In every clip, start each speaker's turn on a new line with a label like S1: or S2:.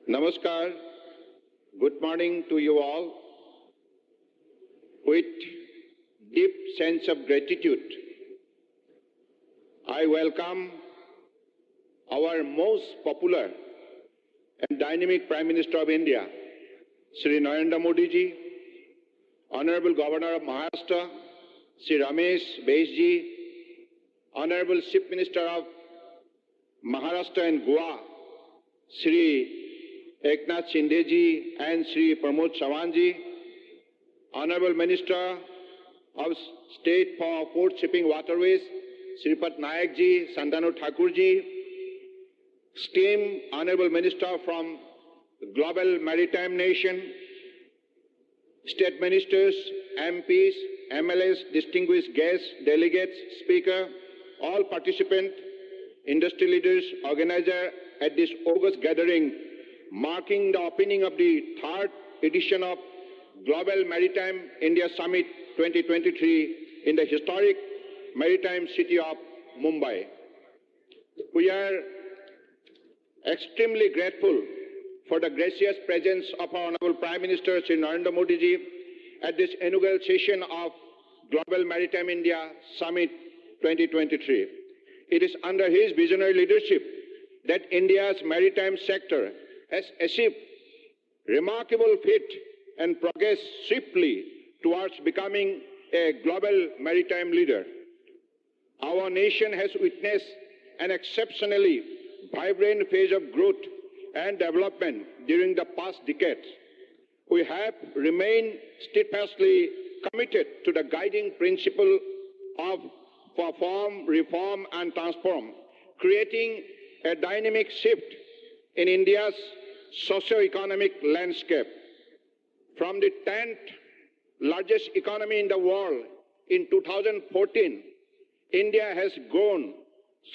S1: Namaskar. Good morning to you all. With deep sense of gratitude, I welcome our most popular and dynamic Prime Minister of India, Shri Narendra Modi ji, Honorable Governor of Maharashtra, Shri Ramesh Bais ji, Honorable Chief Minister of Maharashtra and Goa, Shri Eknath Shinde ji and Shri Pramod Sawan ji, Honorable Minister of State for Port Shipping Waterways, Sripat Nayak ji, Santanu Thakur ji, esteemed Honorable Minister from the Global Maritime Nation, State Ministers, MPs, MLAs, distinguished guests, delegates, Speaker, all participants, industry leaders, organizers at this August gathering, marking the opening of the third edition of Global Maritime India Summit 2023 in the historic maritime city of Mumbai. We are extremely grateful for the gracious presence of our Honorable Prime Minister Shri Narendra Modi ji at this inaugural session of Global Maritime India Summit 2023. It is under his visionary leadership that India's maritime sector has achieved remarkable feat and progressed swiftly towards becoming a global maritime leader. Our nation has witnessed an exceptionally vibrant phase of growth and development during the past decades. We have remained steadfastly committed to the guiding principle of perform, reform, and transform, creating a dynamic shift in India's socio-economic landscape. From the 10th largest economy in the world in 2014, India has grown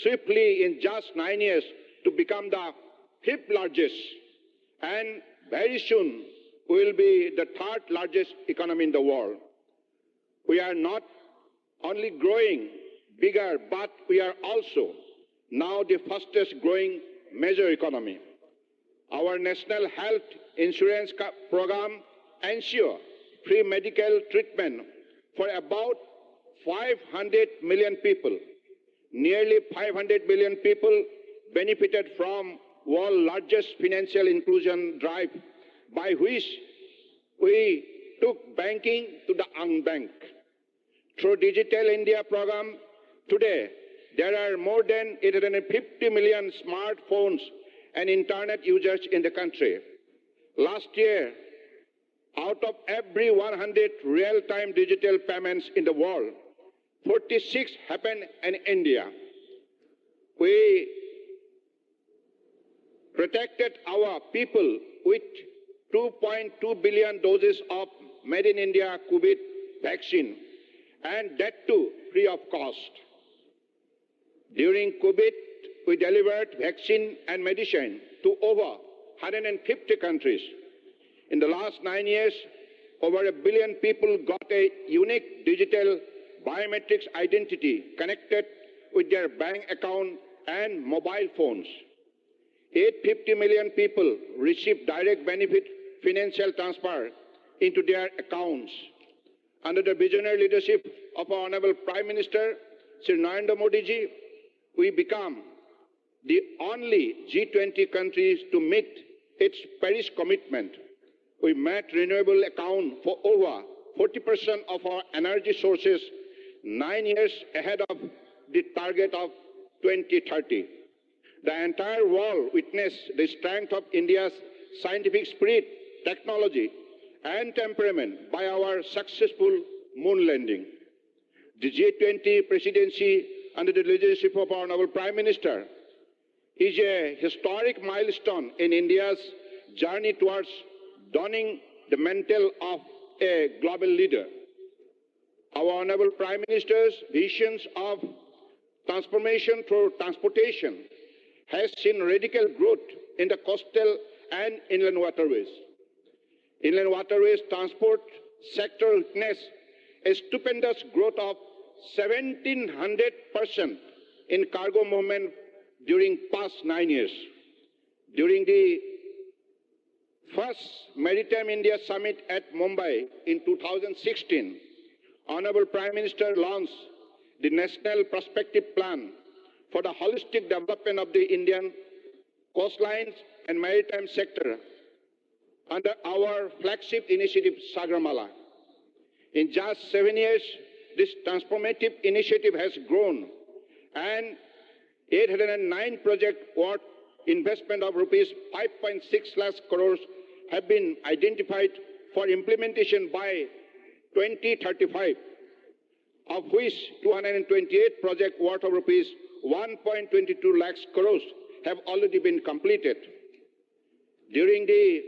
S1: swiftly in just 9 years to become the 5th largest, and very soon will be the 3rd largest economy in the world. We are not only growing bigger, but we are also now the fastest growing major economy. Our national health insurance program ensures free medical treatment for about 500 million people. Nearly 500 million people benefited from world's largest financial inclusion drive, by which we took banking to the unbanked. Through Digital India program, today there are more than 850 million smartphones and internet users in the country. Last year, out of every 100 real-time digital payments in the world, 46 happened in India. We protected our people with 2.2 billion doses of Made in India COVID vaccine, and that too free of cost. During COVID, we delivered vaccine and medicine to over 150 countries. In the last 9 years, over 1 billion people got a unique digital biometrics identity connected with their bank account and mobile phones. 850 million people received direct benefit financial transfer into their accounts. Under the visionary leadership of our Honorable Prime Minister, Shri Narendra Modi ji, we become the only G20 countries to meet its Paris commitment. We met renewable account for over 40% of our energy sources 9 years ahead of the target of 2030. The entire world witnessed the strength of India's scientific spirit, technology, and temperament by our successful moon landing. The G20 presidency under the leadership of our Honorable Prime Minister is a historic milestone in India's journey towards donning the mantle of a global leader. Our Honorable Prime Minister's visions of transformation through transportation has seen radical growth in the coastal and inland waterways. Inland waterways transport sector witnessed a stupendous growth of 1,700% in cargo movement during past 9 years. During the First Maritime India Summit at Mumbai in 2016, Honorable Prime Minister launched the National Prospective Plan for the holistic development of the Indian coastlines and maritime sector under our flagship initiative, Sagarmala. In just 7 years, this transformative initiative has grown, and 809 projects worth investment of rupees 5.6 lakh crores have been identified for implementation by 2035, of which 228 projects worth of rupees 1.22 lakh crores have already been completed. During the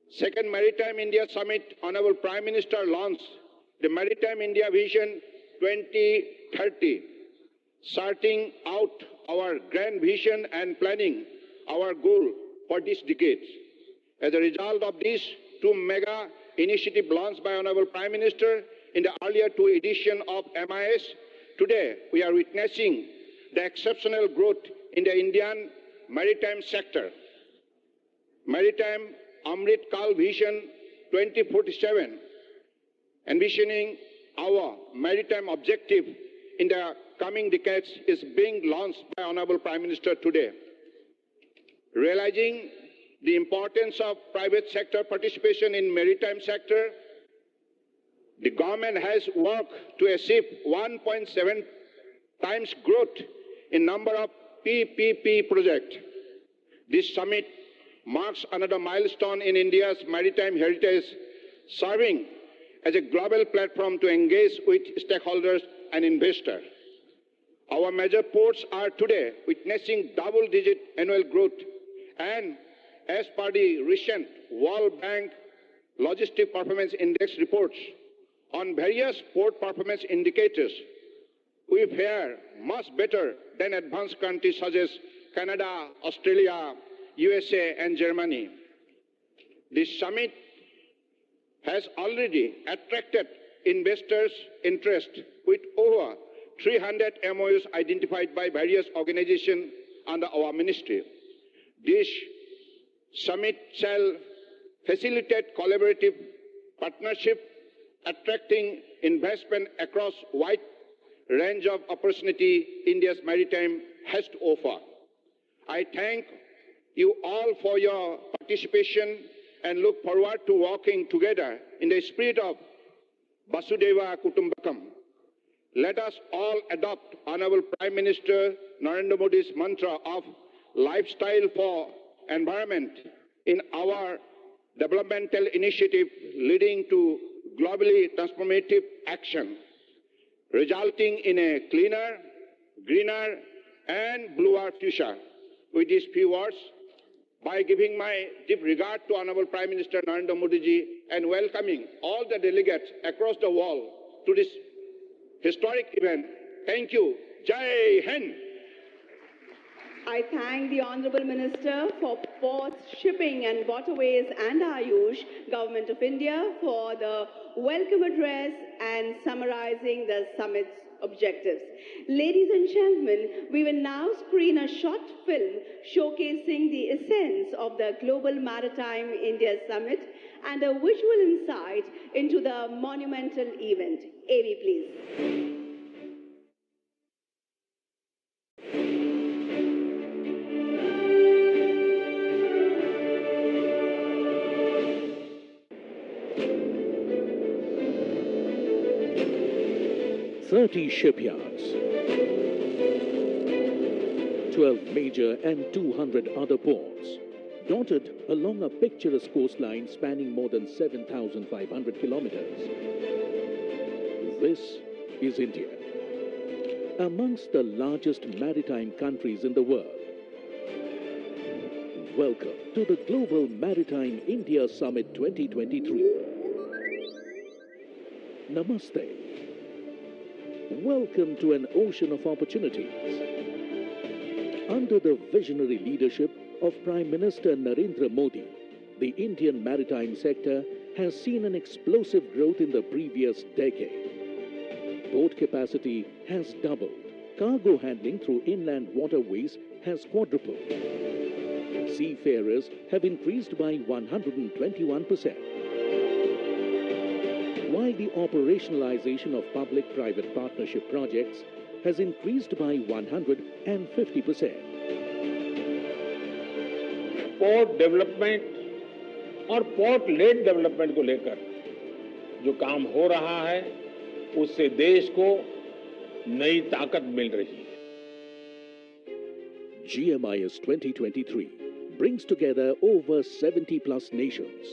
S1: Second Maritime India Summit, Honorable Prime Minister launched the Maritime India Vision 2030, starting out our grand vision and planning our goal for this decade. As a result of these two mega initiatives launched by Honorable Prime Minister in the earlier two editions of MIS, today we are witnessing the exceptional growth in the Indian maritime sector. Maritime Amrit Kal Vision 2047, envisioning our maritime objective in the coming decades, is being launched by Honorable Prime Minister today. Realizing the importance of private sector participation in maritime sector, the government has worked to achieve 1.7 times growth in number of PPP projects. This summit marks another milestone in India's maritime heritage, serving as a global platform to engage with stakeholders and investors. Our major ports are today witnessing double-digit annual growth, and as per the recent World Bank Logistic Performance Index reports on various port performance indicators, we fare much better than advanced countries such as Canada, Australia, USA, and Germany. This summit has already attracted investors' interest with over 300 MOUs identified by various organizations under our ministry. This summit shall facilitate collaborative partnership, attracting investment across wide range of opportunity India's maritime has to offer. I thank you all for your participation and look forward to working together in the spirit of Vasudhaiva Kutumbakam. Let us all adopt Honorable Prime Minister Narendra Modi's mantra of lifestyle for environment in our developmental initiative, leading to globally transformative action, resulting in a cleaner, greener, and bluer future. With these few words, by giving my deep regard to Honorable Prime Minister Narendra Modi ji and welcoming all the delegates across the world to this historic event, thank you. Jai Hind.
S2: I thank the Honourable Minister for Ports, Shipping and Waterways and Ayush, Government of India, for the welcome address and summarizing the summit's objectives. Ladies and gentlemen, we will now screen a short film showcasing the essence of the Global Maritime India Summit and a visual insight into the monumental event. AV, please.
S3: 30 shipyards, 12 major and 200 other ports, dotted along a picturesque coastline spanning more than 7,500 kilometers. This is India, amongst the largest maritime countries in the world. Welcome to the Global Maritime India Summit 2023. Namaste. Welcome to an ocean of opportunities. Under the visionary leadership of Prime Minister Narendra Modi, the Indian maritime sector has seen an explosive growth in the previous decade. Port capacity has doubled. Cargo handling through inland waterways has quadrupled. Seafarers have increased by 121%, while the operationalization of public-private partnership projects has increased by 150%.
S4: Port development और port lead development को लेकर जो काम हो रहा है उससे देश को नई ताकत मिल रही है.
S3: GMIS 2023 brings together over 70 plus nations,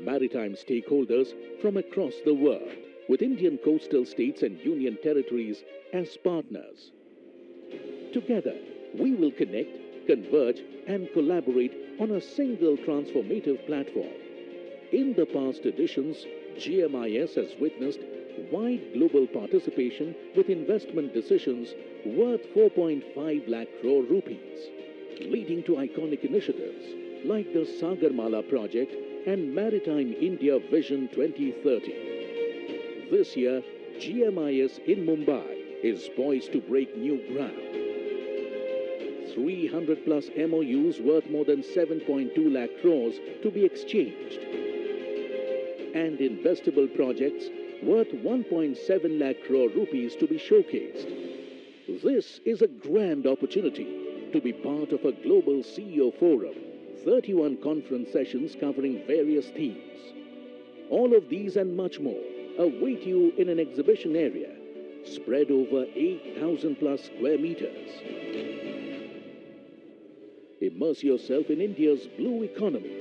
S3: maritime stakeholders from across the world, with Indian coastal states and union territories as partners. Together, we will connect, converge and collaborate on a single transformative platform. In the past editions, GMIS has witnessed wide global participation with investment decisions worth 4.5 lakh crore rupees, leading to iconic initiatives like the Sagarmala project and Maritime India Vision 2030. This year, GMIS in Mumbai is poised to break new ground. 300 plus MOUs worth more than 7.2 lakh crores to be exchanged, and investable projects worth 1.7 lakh crore rupees to be showcased. This is a grand opportunity to be part of a global CEO forum, 31 conference sessions covering various themes. All of these and much more await you in an exhibition area spread over 8,000 plus square meters. Immerse yourself in India's blue economy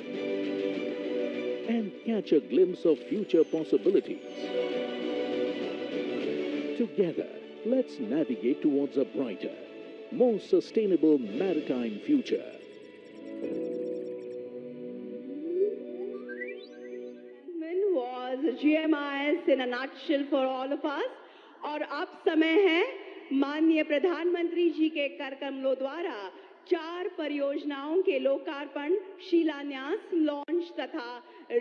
S3: and catch a glimpse of future possibilities. Together, let's navigate towards a brighter, more sustainable maritime future.
S2: Was GMIS in a nutshell for all of us. और अब समय है माननीय प्रधानमंत्री जी के कार्यक्रमों द्वारा 4 परियोजनाओं के लोकार्पण, शिलान्यास, लॉन्च तथा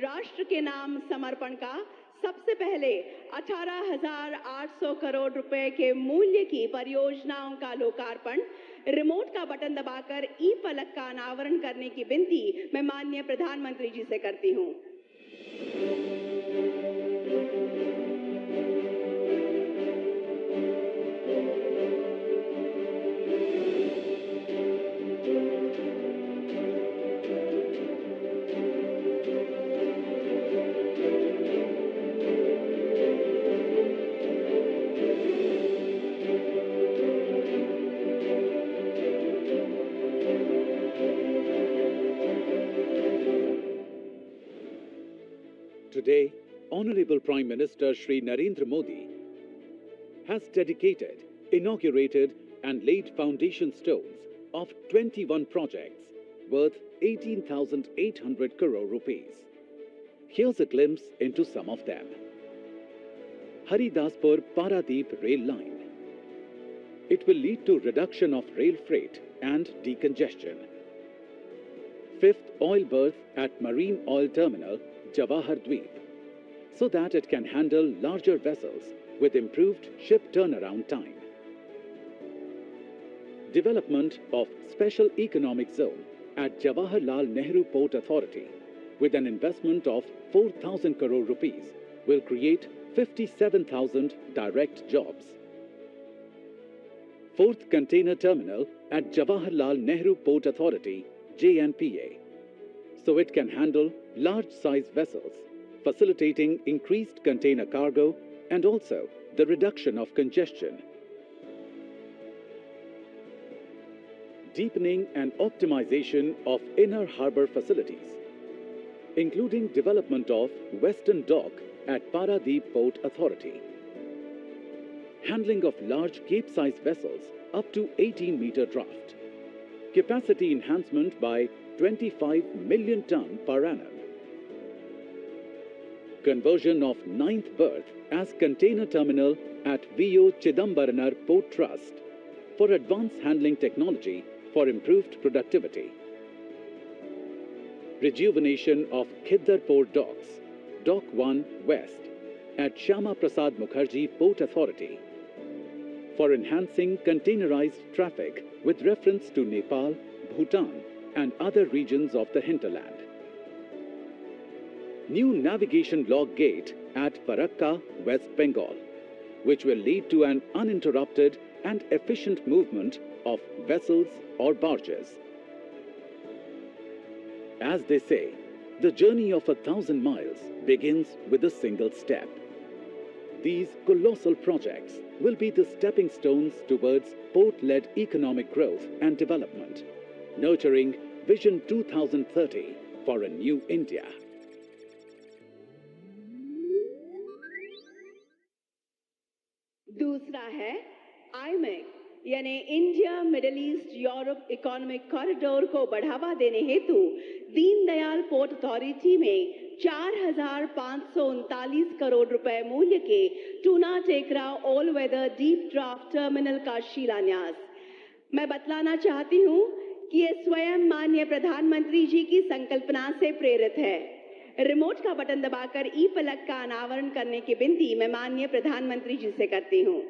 S2: राष्ट्र के नाम समर्पण का. सबसे पहले 18,800 करोड़ रुपए के मूल्य की परियोजनाओं का लोकार्पण. रिमोट का बटन दबाकर ई फलक का अनावरण करने की विनती मैं माननीय प्रधानमंत्री जी से करती हूं.
S5: Today, Honorable Prime Minister Shri Narendra Modi has dedicated, inaugurated and laid foundation stones of 21 projects worth 18,800 crore rupees. Here's a glimpse into some of them. Haridaspur Paradeep Rail Line. It will lead to reduction of rail freight and decongestion. 5th oil berth at Marine Oil Terminal, Jawahar Dweep, so that it can handle larger vessels with improved ship turnaround time. Development of Special Economic Zone at Jawaharlal Nehru Port Authority with an investment of 4,000 crore rupees will create 57,000 direct jobs. 4th Container Terminal at Jawaharlal Nehru Port Authority, JNPA, so it can handle large-size vessels, facilitating increased container cargo and also the reduction of congestion. Deepening and optimization of inner harbour facilities, including development of Western Dock at Paradeep Port Authority. Handling of large cape-sized vessels up to 18-meter draft. Capacity enhancement by 25 million ton per annum. Conversion of 9th berth as container terminal at VO Chidambaranar Port Trust for advanced handling technology for improved productivity. Rejuvenation of Khiddar Port Docks, Dock 1 West at Shyama Prasad Mukherjee Port Authority for enhancing containerized traffic with reference to Nepal, Bhutan and other regions of the hinterland. New navigation log gate at Farakka, West Bengal, which will lead to an uninterrupted and efficient movement of vessels or barges. As they say, the journey of 1,000 miles begins with a single step. These colossal projects will be the stepping stones towards port-led economic growth and development, nurturing Vision 2030 for a new India.
S2: दूसरा है IMEC यानी India middle east Europe economic corridor को बढ़ावा देने हेतु Deendayal port authority में 4,539 करोड़ रुपए मूल्य के Tuna Tekra all weather deep draft terminal का शिलान्यास। मैं बतलाना चाहती हूं कि ये स्वयं माननीय प्रधानमंत्री जी की संकल्पना से प्रेरित है। रिमोट का बटन दबाकर ई फलक का अनावरण करने की विनती मैं माननीय प्रधानमंत्री जी से करती हूं।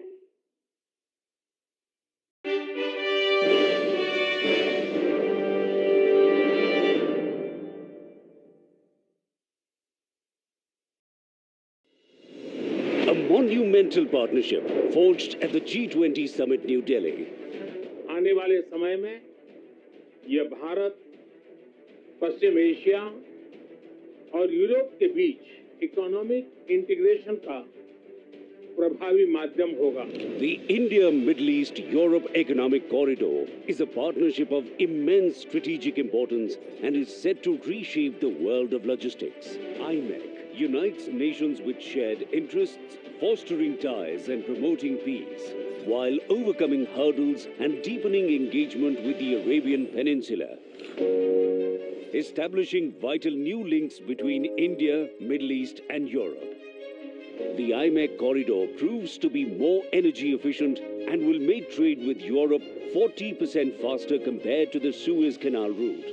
S6: A monumental partnership forged at the G20 summit New Delhi.
S4: आने वाले समय में यह भारत, पश्चिम एशिया और यूरोप के बीच इकोनॉमिक इंटीग्रेशन का प्रभावी माध्यम होगा।
S6: The India-Middle East-Europe Economic Corridor is a partnership of immense strategic importance and is set to reshape the world of logistics. IMEC unites nations with shared interests, fostering ties and promoting peace, while overcoming hurdles and deepening engagement with the Arabian Peninsula, establishing vital new links between India, Middle East and Europe. The IMEC corridor proves to be more energy efficient and will make trade with Europe 40% faster compared to the Suez Canal route.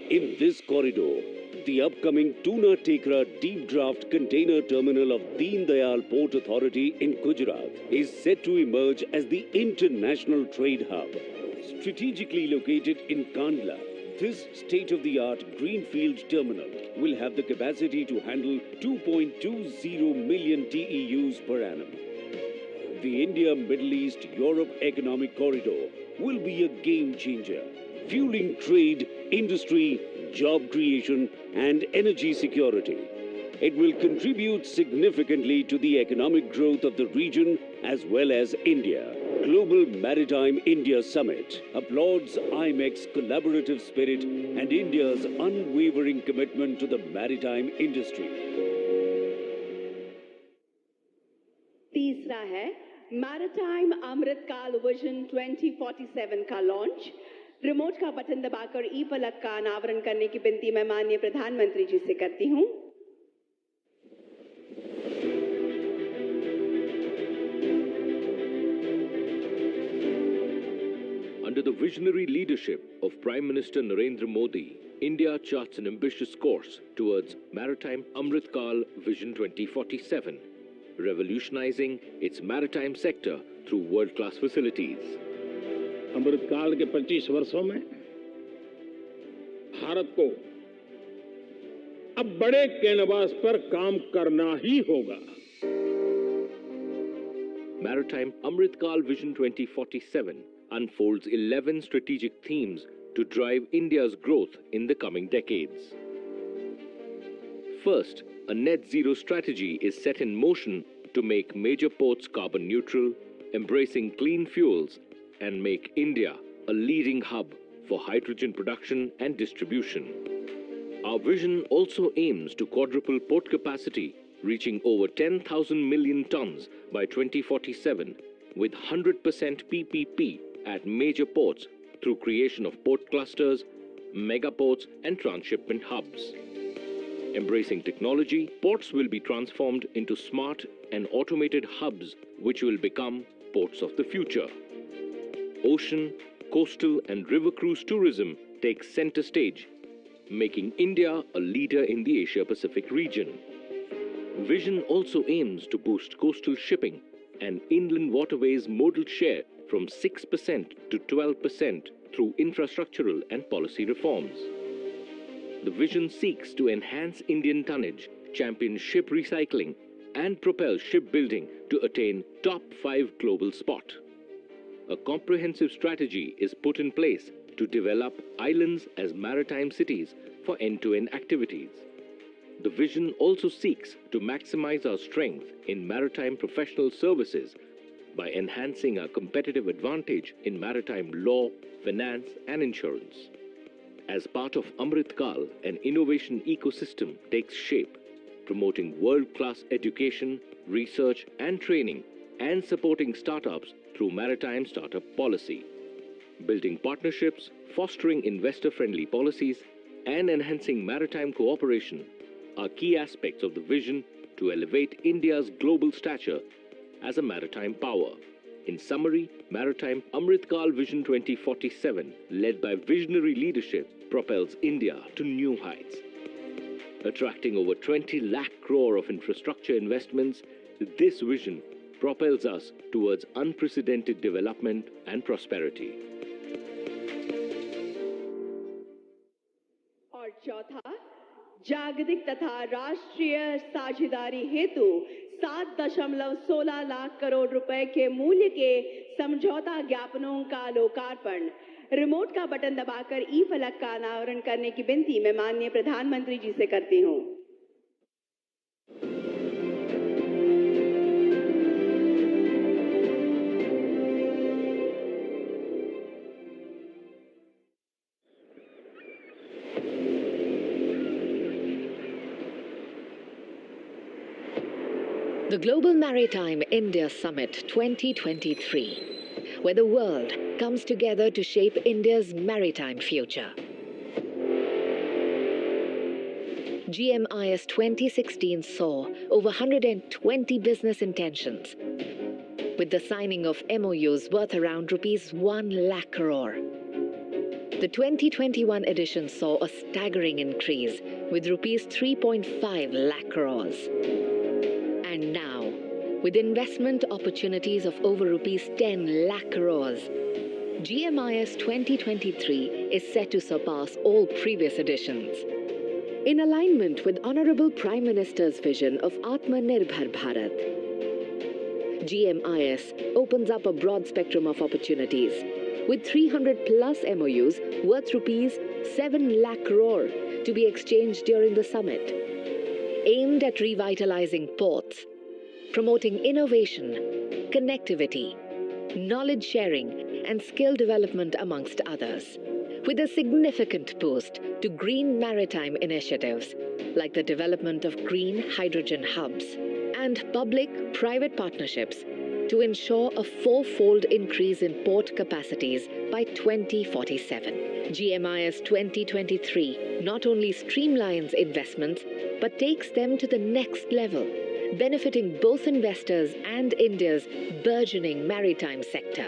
S6: In this corridor, the upcoming Tuna Tekra deep draft container terminal of Deen Dayal Port Authority in Gujarat is set to emerge as the international trade hub. Strategically located in Kandla, this state-of-the-art greenfield terminal will have the capacity to handle 2.20 million TEUs per annum. The India-Middle East-Europe Economic Corridor will be a game-changer, fueling trade, industry, job creation and energy security. It will contribute significantly to the economic growth of the region as well as India. Global Maritime India Summit applauds IMEC's collaborative spirit and India's unwavering commitment to the maritime industry.
S2: तीसरा है maritime अमृतकाल vision 2047 का launch. Remote का button दबाकर ई फलक का अनावरण करने की विनती मैं माननीय प्रधानमंत्री जी से करती हूं।
S3: Under the visionary leadership of Prime Minister Narendra Modi, India charts an ambitious course towards Maritime Amritkal Vision 2047, revolutionizing its maritime sector through world-class facilities.
S4: अमृतकाल के 25 वर्षों में भारत को अब बड़े कैनवास पर काम करना ही होगा।
S3: Maritime Amritkal Vision 2047 unfolds 11 strategic themes to drive India's growth in the coming decades. First, a net zero strategy is set in motion to make major ports carbon neutral, embracing clean fuels, and make India a leading hub for hydrogen production and distribution. Our vision also aims to quadruple port capacity, reaching over 10,000 million tons by 2047, with 100% PPP at major ports through creation of port clusters, mega ports and transshipment hubs. Embracing technology, ports will be transformed into smart and automated hubs which will become ports of the future. Ocean, coastal and river cruise tourism takes center stage, making India a leader in the Asia-Pacific region. Vision also aims to boost coastal shipping and inland waterways modal share from 6% to 12%
S7: through infrastructural and policy reforms. The vision seeks to enhance Indian tonnage, champion ship recycling, and propel shipbuilding to attain top 5 global spot. A comprehensive strategy is put in place to develop islands as maritime cities for end-to-end activities. The vision also seeks to maximize our strength in maritime professional services by enhancing our competitive advantage in maritime law, finance, and insurance. As part of Amrit Kal, an innovation ecosystem takes shape, promoting world-class education, research and training, and supporting startups through maritime startup policy. Building partnerships, fostering investor-friendly policies, and enhancing maritime cooperation are key aspects of the vision to elevate India's global stature as a maritime power. In summary, Maritime Amrit Kal Vision 2047, led by visionary leadership, propels India to new heights. Attracting over 20 lakh crore of infrastructure investments, this vision propels us towards unprecedented development and prosperity.
S2: और चौथा, जागतिक तथा राष्ट्रीय साझेदारी हेतु 7.16 लाख करोड़ रुपए के मूल्य के समझौता ज्ञापनों का लोकार्पण। रिमोट का बटन दबाकर ई फलक का अनावरण करने की विनती मैं माननीय प्रधानमंत्री जी से करती हूं।
S8: The Global Maritime India Summit 2023, where the world comes together to shape India's maritime future. GMIS 2016 saw over 120 business intentions, with the signing of MOUs worth around ₹1 lakh crore. The 2021 edition saw a staggering increase with ₹3.5 lakh crores. And now, with investment opportunities of over ₹10 lakh crores, GMIS 2023 is set to surpass all previous editions. In alignment with Honorable Prime Minister's vision of Atmanirbhar Bharat, GMIS opens up a broad spectrum of opportunities, with 300 plus MOUs worth ₹7 lakh crore to be exchanged during the summit, aimed at revitalizing ports, promoting innovation, connectivity, knowledge sharing, and skill development amongst others, with a significant boost to green maritime initiatives like the development of green hydrogen hubs and public-private partnerships to ensure a 4-fold increase in port capacities by 2047. GMIS 2023 not only streamlines investments, but takes them to the next level, benefiting both investors and India's burgeoning maritime sector.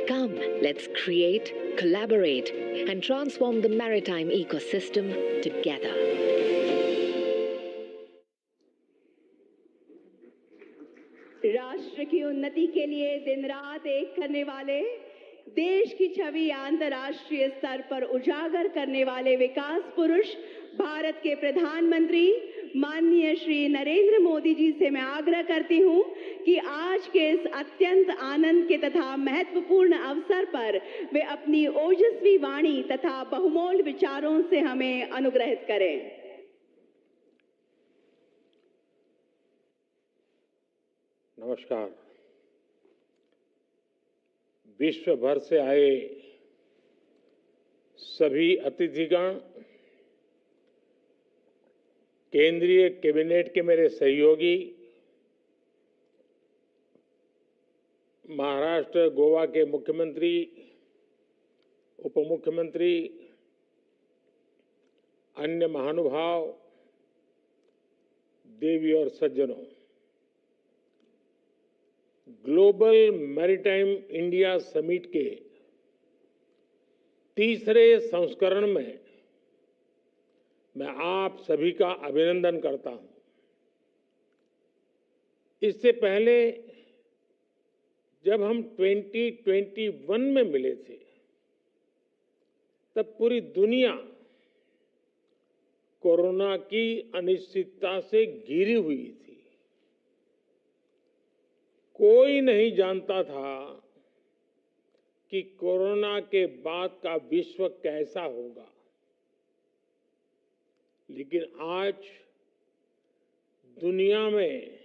S8: Come, let's create, collaborate, and transform the maritime ecosystem together.
S2: राष्ट्र की उन्नति के लिए दिन रात एक करने वाले, देश की छवि अंतर्राष्ट्रीय स्तर पर उजागर करने वाले विकास पुरुष भारत के प्रधानमंत्री माननीय श्री नरेंद्र मोदी जी से मैं आग्रह करती हूं कि आज के इस अत्यंत आनंद के तथा महत्वपूर्ण अवसर पर वे अपनी ओजस्वी वाणी तथा बहुमूल्य विचारों से हमें अनुग्रहित करें।
S4: नमस्कार। विश्व भर से आए सभी अतिथिगण, केंद्रीय कैबिनेट के मेरे सहयोगी, महाराष्ट्र, गोवा के मुख्यमंत्री, उप मुख्यमंत्री, अन्य महानुभाव, देवी और सज्जनों, ग्लोबल मैरीटाइम इंडिया समिट के तीसरे संस्करण में मैं आप सभी का अभिनंदन करता हूं। इससे पहले जब हम 2021 में मिले थे, तब पूरी दुनिया कोरोना की अनिश्चितता से घिरी हुई थी। कोई नहीं जानता था कि कोरोना के बाद का विश्व कैसा होगा। लेकिन आज दुनिया में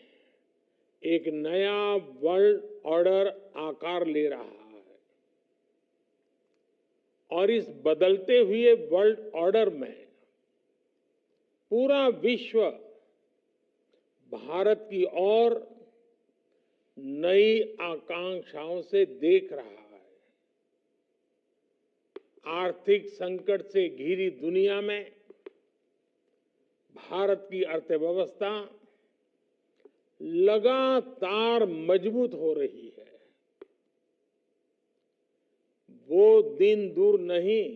S4: एक नया वर्ल्ड ऑर्डर आकार ले रहा है और इस बदलते हुए वर्ल्ड ऑर्डर में पूरा विश्व भारत की ओर नई आकांक्षाओं से देख रहा है। आर्थिक संकट से घिरी दुनिया में भारत की अर्थव्यवस्था लगातार मजबूत हो रही है। वो दिन दूर नहीं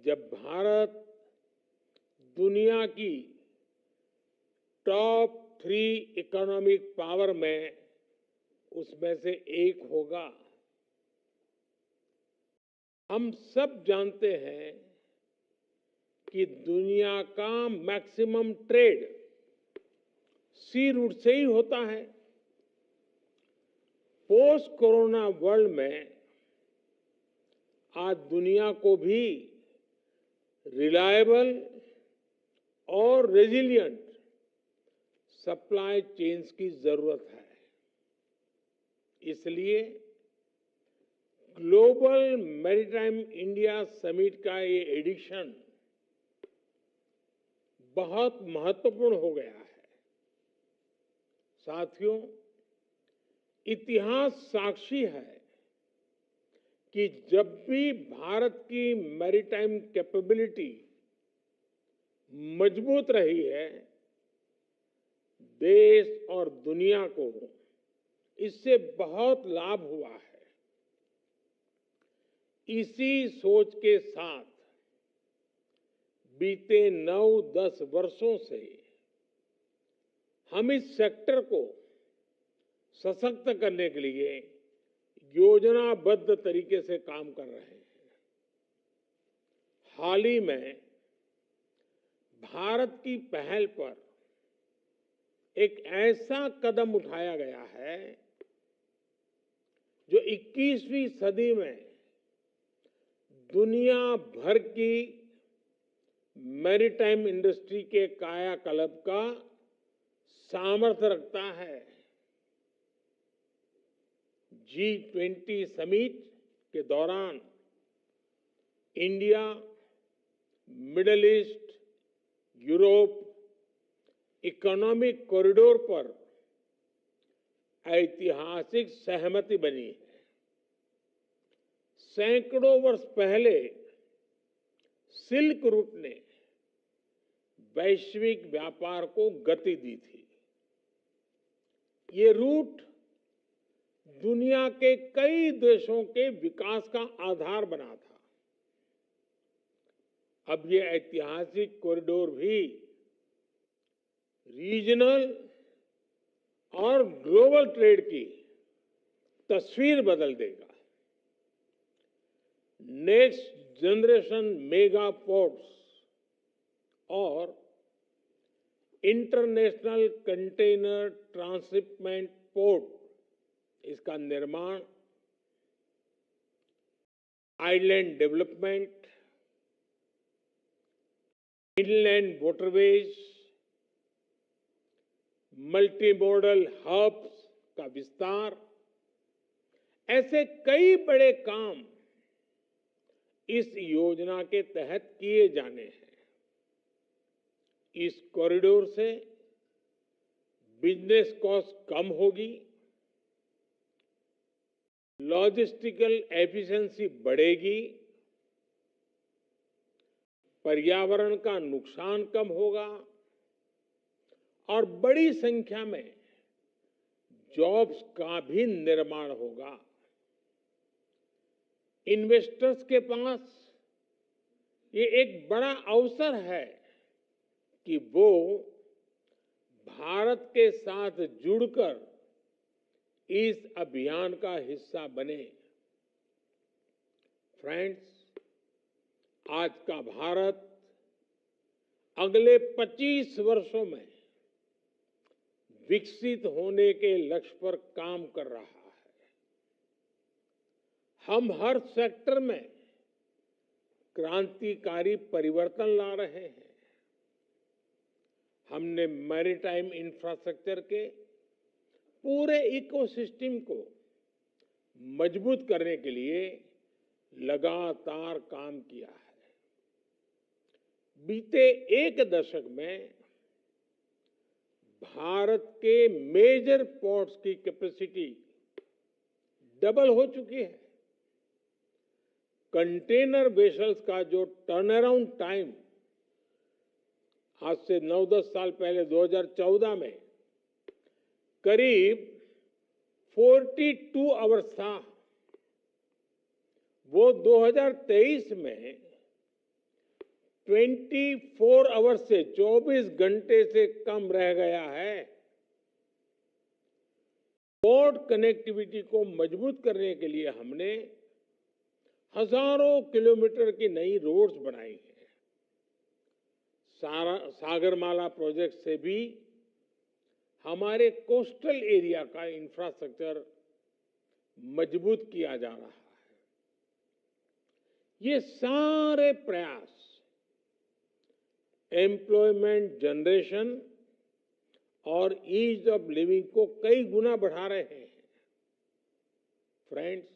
S4: जब भारत दुनिया की टॉप 3 इकोनॉमिक पावर में उसमें से एक होगा। हम सब जानते हैं कि दुनिया का मैक्सिमम ट्रेड सी रूट से ही होता है। पोस्ट कोरोना वर्ल्ड में आज दुनिया को भी रिलायबल और रेजिलिएंट सप्लाई चेन्स की जरूरत है। इसलिए ग्लोबल मैरीटाइम इंडिया समिट का ये एडिशन बहुत महत्वपूर्ण हो गया है। साथियों, इतिहास साक्षी है कि जब भी भारत की मैरीटाइम कैपेबिलिटी मजबूत रही है, देश और दुनिया को इससे बहुत लाभ हुआ है। इसी सोच के साथ बीते 9-10 वर्षों से हम इस सेक्टर को सशक्त करने के लिए योजनाबद्ध तरीके से काम कर रहे हैं। हाल ही में भारत की पहल पर एक ऐसा कदम उठाया गया है जो 21वीं सदी में दुनिया भर की मैरीटाइम इंडस्ट्री के कायाकल्प का सामर्थ्य रखता है। G20 समिट के दौरान India, middle east, Europe economic corridor पर ऐतिहासिक सहमति बनी है। सैकड़ों वर्ष पहले सिल्क रूट ने वैश्विक व्यापार को गति दी थी। ये रूट दुनिया के कई देशों के विकास का आधार बना था। अब ये ऐतिहासिक कॉरिडोर भी रीजनल और ग्लोबल ट्रेड की तस्वीर बदल देगा। नेक्स्ट जनरेशन मेगा पोर्ट्स और इंटरनेशनल कंटेनर ट्रांसशिपमेंट पोर्ट, इसका निर्माण, island development, inland waterways, multi modal hubs का विस्तार, ऐसे कई बड़े काम इस योजना के तहत किए जाने हैं। इस कॉरिडोर से बिजनेस कॉस्ट कम होगी, लॉजिस्टिकल एफिशिएंसी बढ़ेगी, पर्यावरण का नुकसान कम होगा और बड़ी संख्या में जॉब्स का भी निर्माण होगा। इन्वेस्टर्स के पास ये एक बड़ा अवसर है कि वो भारत के साथ जुड़कर इस अभियान का हिस्सा बने। फ्रेंड्स, आज का भारत अगले 25 वर्षों में विकसित होने के लक्ष्य पर काम कर रहा है। हम हर सेक्टर में क्रांतिकारी परिवर्तन ला रहे हैं। हमने मैरीटाइम इंफ्रास्ट्रक्चर के पूरे इकोसिस्टम को मजबूत करने के लिए लगातार काम किया है। बीते एक दशक में भारत के मेजर पोर्ट्स की कैपेसिटी डबल हो चुकी है। कंटेनर वेसल्स का जो टर्न अराउंड टाइम आज से 9-10 साल पहले 2014 में करीब 42 आवर्स था, वो 2023 में 24 आवर्स से 24 घंटे से कम रह गया है। पोर्ट कनेक्टिविटी को मजबूत करने के लिए हमने हजारों किलोमीटर की नई रोड्स बनाई हैं। सागरमाला प्रोजेक्ट से भी हमारे कोस्टल एरिया का इंफ्रास्ट्रक्चर मजबूत किया जा रहा है। ये सारे प्रयास एम्प्लॉयमेंट जनरेशन और ईज ऑफ लिविंग को कई गुना बढ़ा रहे हैं। फ्रेंड्स,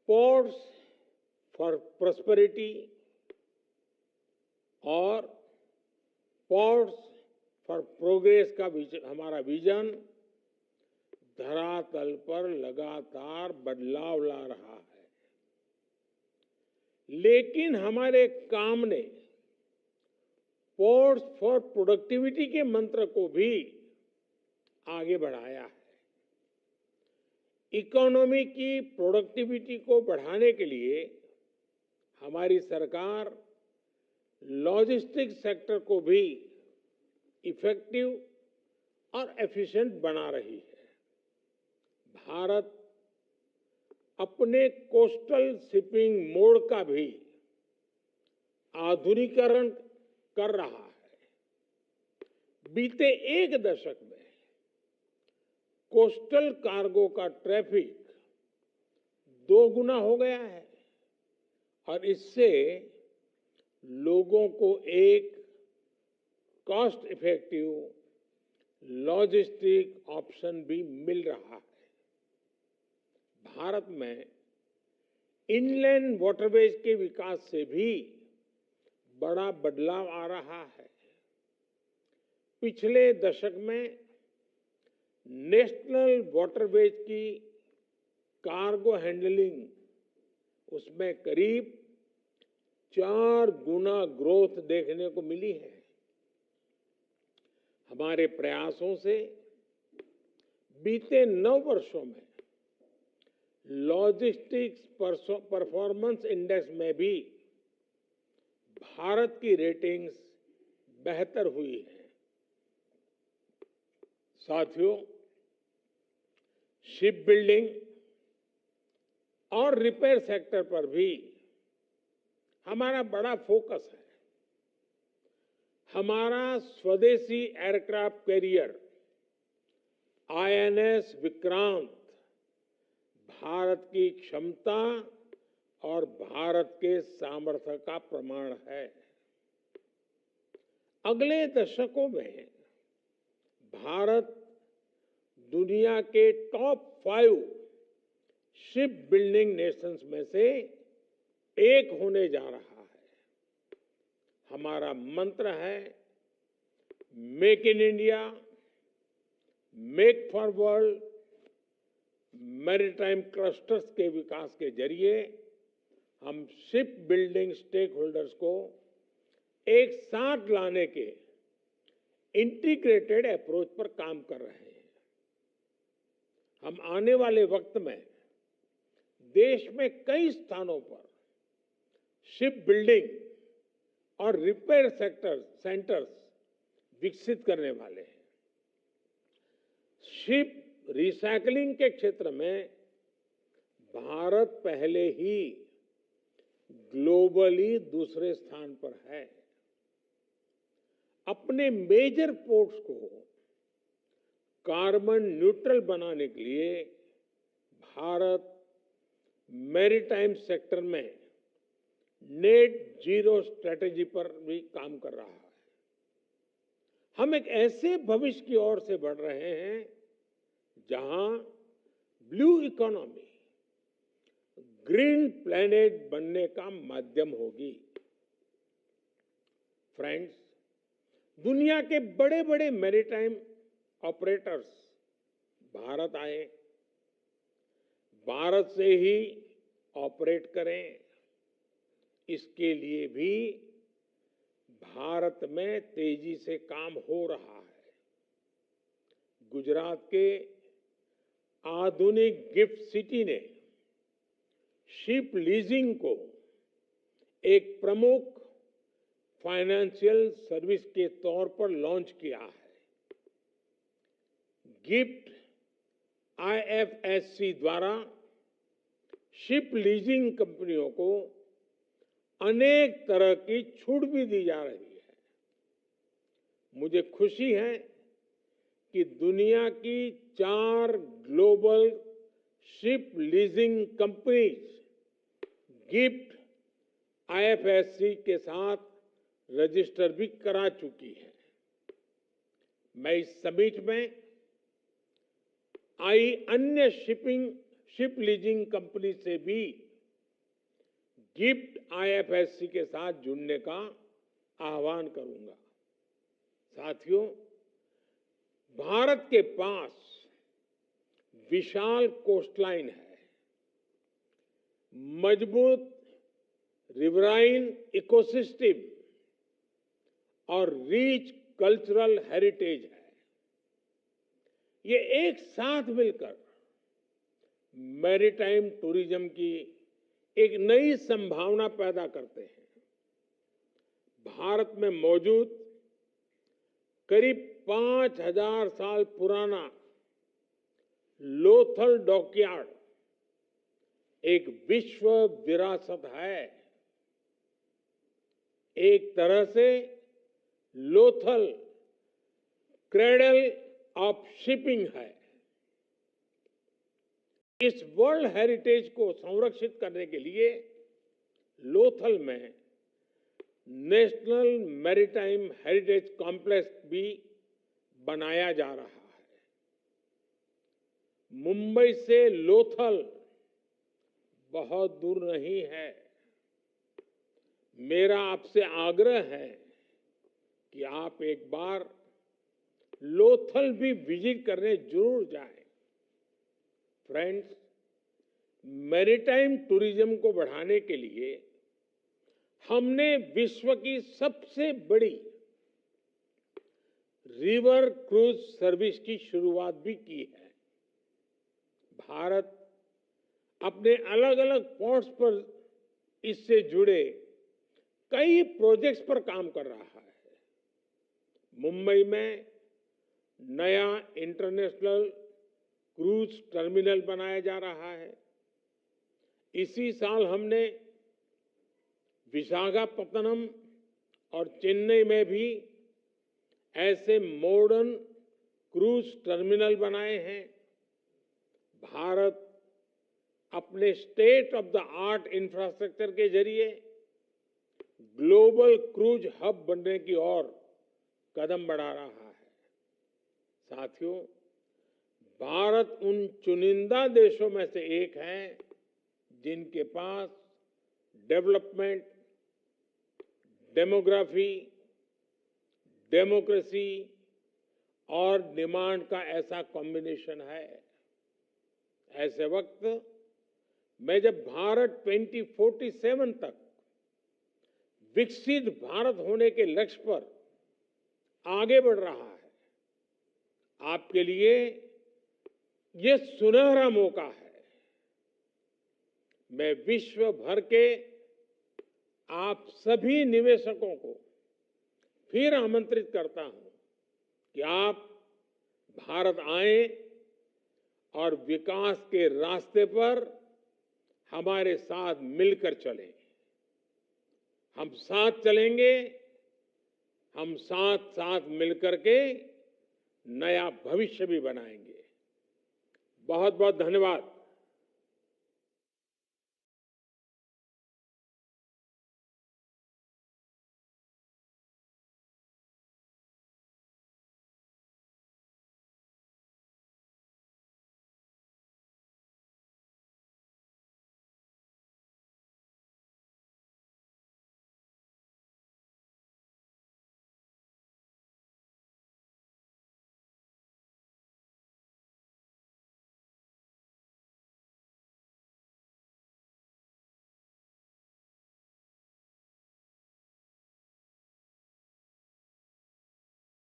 S4: पोर्ट्स फॉर प्रॉस्पेरिटी और पोर्ट्स फॉर प्रोग्रेस का हमारा विजन धरातल पर लगातार बदलाव ला रहा है। लेकिन हमारे काम ने पोर्ट्स फॉर प्रोडक्टिविटी के मंत्र को भी आगे बढ़ाया है। इकोनॉमी की प्रोडक्टिविटी को बढ़ाने के लिए हमारी सरकार लॉजिस्टिक्स सेक्टर को भी इफेक्टिव और एफिशिएंट बना रही है। भारत अपने कोस्टल शिपिंग मोड का भी आधुनिकीकरण कर रहा है। बीते एक दशक में कोस्टल कार्गो का ट्रैफिक 2 गुना हो गया है और इससे लोगों को एक कॉस्ट इफेक्टिव लॉजिस्टिक ऑप्शन भी मिल रहा है। भारत में इनलैंड वाटरवेज के विकास से भी बड़ा बदलाव आ रहा है। पिछले दशक में नेशनल वाटरवेज की कार्गो हैंडलिंग उसमें करीब 4 गुना ग्रोथ देखने को मिली है। हमारे प्रयासों से बीते 9 वर्षों में लॉजिस्टिक्स परफॉर्मेंस इंडेक्स में भी भारत की रेटिंग्स बेहतर हुई है। साथियों, शिप बिल्डिंग और रिपेयर सेक्टर पर भी हमारा बड़ा फोकस है। हमारा स्वदेशी aircraft carrier INS Vikrant Bharat की क्षमता और भारत के सामर्थ्य का प्रमाण है। अगले दशकों में भारत दुनिया के टॉप 5 शिप बिल्डिंग नेशंस में से एक होने जा रहा है। हमारा मंत्र है make in India, make for world. Maritime clusters के विकास के जरिए हम शिप बिल्डिंग स्टेक होल्डर्स को एक साथ लाने के इंटीग्रेटेड अप्रोच पर काम कर रहे हैं। हम आने वाले वक्त में देश में कई स्थानों पर शिप बिल्डिंग और रिपेयर सेंटर्स विकसित करने वाले हैं। शिप रिसाइकलिंग के क्षेत्र में भारत पहले ही ग्लोबली दूसरे स्थान पर है। अपने मेजर पोर्ट्स को कार्बन न्यूट्रल बनाने के लिए भारत मैरीटाइम सेक्टर में नेट जीरो स्ट्रेटेजी पर भी काम कर रहा है। हम एक ऐसे भविष्य की ओर से बढ़ रहे हैं जहां ब्लू इकोनॉमी ग्रीन प्लैनेट बनने का माध्यम होगी। फ्रेंड्स, दुनिया के बड़े बड़े मैरीटाइम ऑपरेटर्स भारत आए, भारत से ही ऑपरेट करें, इसके लिए भी भारत में तेजी से काम हो रहा है। गुजरात के आधुनिक गिफ्ट सिटी ने शिप लीजिंग को एक प्रमुख फाइनेंशियल सर्विस के तौर पर लॉन्च किया है। गिफ्ट आईएफएससी द्वारा शिप लीजिंग कंपनियों को अनेक तरह की छूट भी दी जा रही है। मुझे खुशी है कि दुनिया की 4 global ship leasing companies GIFT IFSC के साथ रजिस्टर भी करा चुकी है। मैं इस समिट में आई अन्य शिप लीजिंग कंपनी से भी गिफ्ट आईएफएससी के साथ जुड़ने का आह्वान करूंगा। साथियों, भारत के पास विशाल कोस्टलाइन है, मजबूत रिवराइन इकोसिस्टम और रिच कल्चरल हेरिटेज है। ये एक साथ मिलकर मैरीटाइम टूरिज्म की एक नई संभावना पैदा करते हैं। भारत में मौजूद करीब 5000 साल पुराना लोथल डॉकयार्ड एक विश्व विरासत है। एक तरह से लोथल क्रेडल ऑफ शिपिंग है। इस वर्ल्ड हेरिटेज को संरक्षित करने के लिए लोथल में नेशनल मैरीटाइम हेरिटेज कॉम्प्लेक्स भी बनाया जा रहा है। मुंबई से लोथल बहुत दूर नहीं है। मेरा आपसे आग्रह है कि आप एक बार लोथल भी विजिट करने जरूर जाएं। फ्रेंड्स, मैरीटाइम टूरिज्म को बढ़ाने के लिए हमने विश्व की सबसे बड़ी रिवर क्रूज सर्विस की शुरुआत भी की है। भारत अपने अलग अलग पोर्ट्स पर इससे जुड़े कई प्रोजेक्ट्स पर काम कर रहा है। मुंबई में नया इंटरनेशनल क्रूज टर्मिनल बनाया जा रहा है। इसी साल हमने विशाखापत्तनम और चेन्नई में भी ऐसे मॉडर्न क्रूज टर्मिनल बनाए हैं। भारत अपने state of the art infrastructure के जरिए ग्लोबल क्रूज हब बनने की ओर कदम बढ़ा रहा है। साथियों, भारत उन चुनिंदा देशों में से एक है जिनके पास डेवलपमेंट, डेमोग्राफी, डेमोक्रेसी और डिमांड का ऐसा कॉम्बिनेशन है। ऐसे वक्त में जब भारत 2047 तक विकसित भारत होने के लक्ष्य पर आगे बढ़ रहा है, आपके लिए ये सुनहरा मौका है। मैं विश्व भर के आप सभी निवेशकों को फिर आमंत्रित करता हूं कि आप भारत आएं और विकास के रास्ते पर हमारे साथ मिलकर चलें। हम साथ चलेंगे, हम साथ साथ मिलकर के नया भविष्य भी बनाएंगे। बहुत बहुत धन्यवाद।